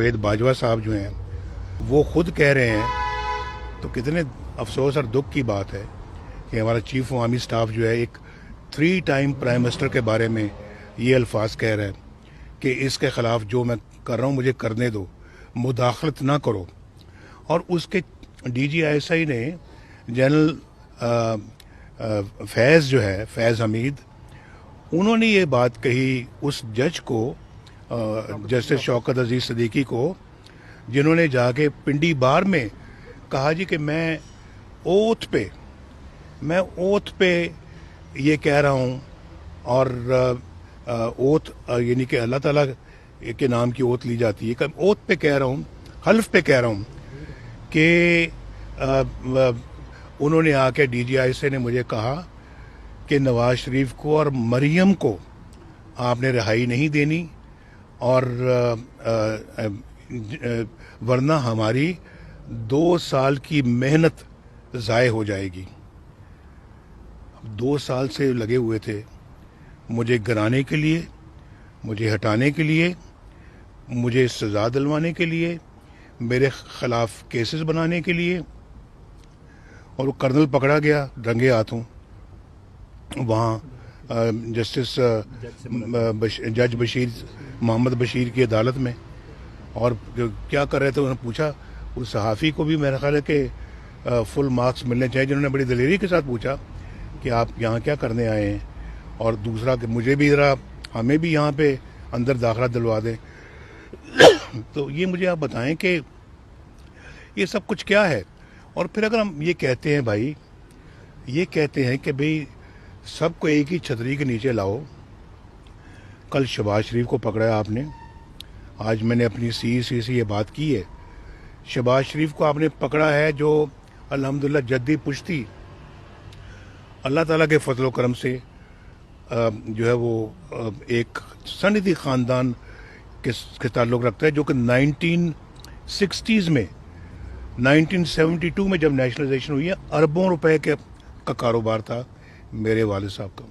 जावेद बाजवा साहब जो हैं वो खुद कह रहे हैं, तो कितने अफसोस और दुख की बात है कि हमारा चीफ आर्मी स्टाफ जो है एक 3 टाइम प्राइम मिनिस्टर के बारे में ये अल्फाज कह रहा है कि इसके ख़िलाफ़ जो मैं कर रहा हूँ मुझे करने दो, मुदाखलत ना करो। और उसके DGISI ने जनरल फैज़ जो है, फैज़ हमीद, उन्होंने ये बात कही उस जज को, जस्टिस शौकत अजीज़ सिद्दीकी को, जिन्होंने जाके पिंडी बार में कहा जी कि मैं ओथ पे ये कह रहा हूँ, और ओथ यानी कि अल्लाह ताला के नाम की ओथ ली जाती है, ओथ पे कह रहा हूँ, हल्फ पे कह रहा हूँ कि उन्होंने आके DGISI ने मुझे कहा कि नवाज शरीफ को और मरियम को आपने रिहाई नहीं देनी, और वरना हमारी 2 साल की मेहनत ज़ाय हो जाएगी। 2 साल से लगे हुए थे मुझे गिराने के लिए, मुझे हटाने के लिए, मुझे सज़ा दिलवाने के लिए, मेरे ख़िलाफ़ केसेस बनाने के लिए। और वो कर्नल पकड़ा गया रंगे हाथों वहाँ जस्टिस जज बशीर, मोहम्मद बशीर की अदालत में। और क्या कर रहे थे उन्होंने पूछा, उस सहाफ़ी को भी मेरा ख्याल है कि फुल मार्क्स मिलने चाहिए, जिन्होंने बड़ी दलेरी के साथ पूछा कि आप यहाँ क्या करने आए हैं, और दूसरा कि मुझे भी ज़रा, हमें भी यहाँ पे अंदर दाखिला दिलवा दें। तो ये मुझे आप बताएं कि ये सब कुछ क्या है। और फिर अगर हम ये कहते हैं भाई, ये कहते हैं कि भाई सबको एक ही छतरी के नीचे लाओ। कल शहबाज शरीफ को पकड़ा आपने, आज मैंने अपनी CEC से ये बात की है, शहबाज शरीफ को आपने पकड़ा है जो अल्हम्दुलिल्लाह जद्दी पुश्ती अल्लाह ताला के फजल करम से जो है वो एक सनदी ख़ानदान के ताल्लुक़ रखता है, जो कि 1960s में, 1972 में जब नेशनलाइजेशन हुई है, अरबों रुपए का कारोबार था मेरे वालिद साहब का।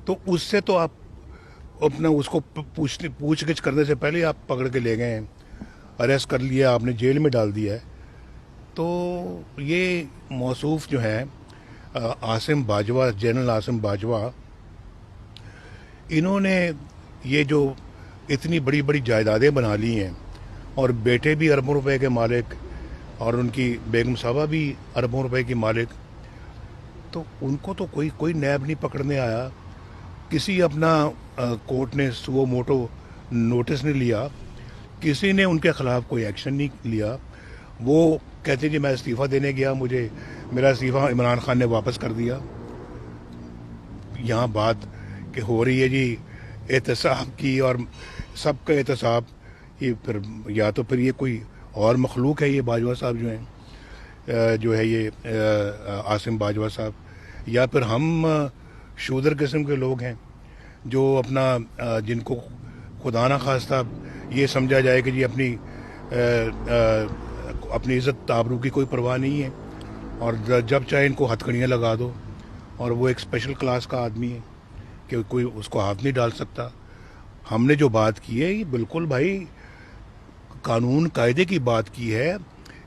तो उससे तो आप अपना उसको पूछ-गिछ करने से पहले आप पकड़ के ले गए हैं, अरेस्ट कर लिया आपने, जेल में डाल दिया है। तो ये मौसूफ जो है आसिम बाजवा, जनरल आसिम बाजवा, इन्होंने ये जो इतनी बड़ी बड़ी जायदादें बना ली हैं, और बेटे भी अरबों रुपए के मालिक, और उनकी बेगम साहबा भी अरबों रुपए की मालिक, तो उनको तो कोई नैब नहीं पकड़ने आया। किसी अपना कोर्ट ने सुओ मोटो नोटिस नहीं लिया, किसी ने उनके ख़िलाफ़ कोई एक्शन नहीं लिया। वो कहते जी मैं इस्तीफ़ा देने गया, मुझे मेरा इस्तीफ़ा इमरान खान ने वापस कर दिया। यहाँ बात कि हो रही है जी एहतसाब की, और सबका एहतसाब, ये फिर या तो फिर ये कोई और मखलूक है ये बाजवा साहब जो हैं, जो है ये आसिम बाजवा साहब, या फिर हम शूदर किस्म के लोग हैं जो अपना जिनको खुदा ना खास्ता ये समझा जाए कि जी अपनी इज़्ज़त आबरू की कोई परवाह नहीं है, और जब चाहे इनको हथकड़ियाँ लगा दो, और वो एक स्पेशल क्लास का आदमी है कि कोई उसको हाथ नहीं डाल सकता। हमने जो बात की है ये बिल्कुल भाई कानून कायदे की बात की है,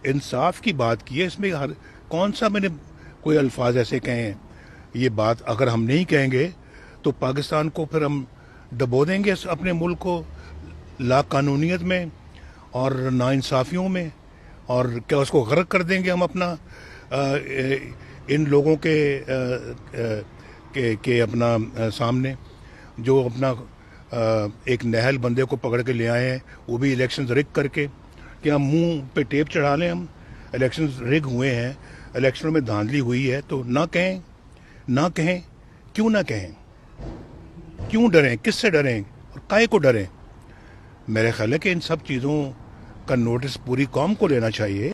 इंसाफ की बात की है। इसमें हर कौन सा मैंने कोई अल्फाज ऐसे कहे हैं। ये बात अगर हम नहीं कहेंगे तो पाकिस्तान को फिर हम डबो देंगे अपने मुल्क को लाकानूनियत में और नाइंसाफ़ियों में, और क्या उसको गर्क कर देंगे हम अपना इन लोगों के अपना सामने, जो अपना एक नहल बंदे को पकड़ के ले आए हैं, वो भी इलेक्शन रिग करके। कि हम मुंह पे टेप चढ़ा लें, हम इलेक्शन रिग हुए हैं, इलेक्शनों में धांधली हुई है, तो ना कहें, ना कहें, क्यों ना कहें, क्यों डरें, किससे डरें और काहे को डरें। मेरे ख्याल है कि इन सब चीज़ों का नोटिस पूरी कौम को लेना चाहिए।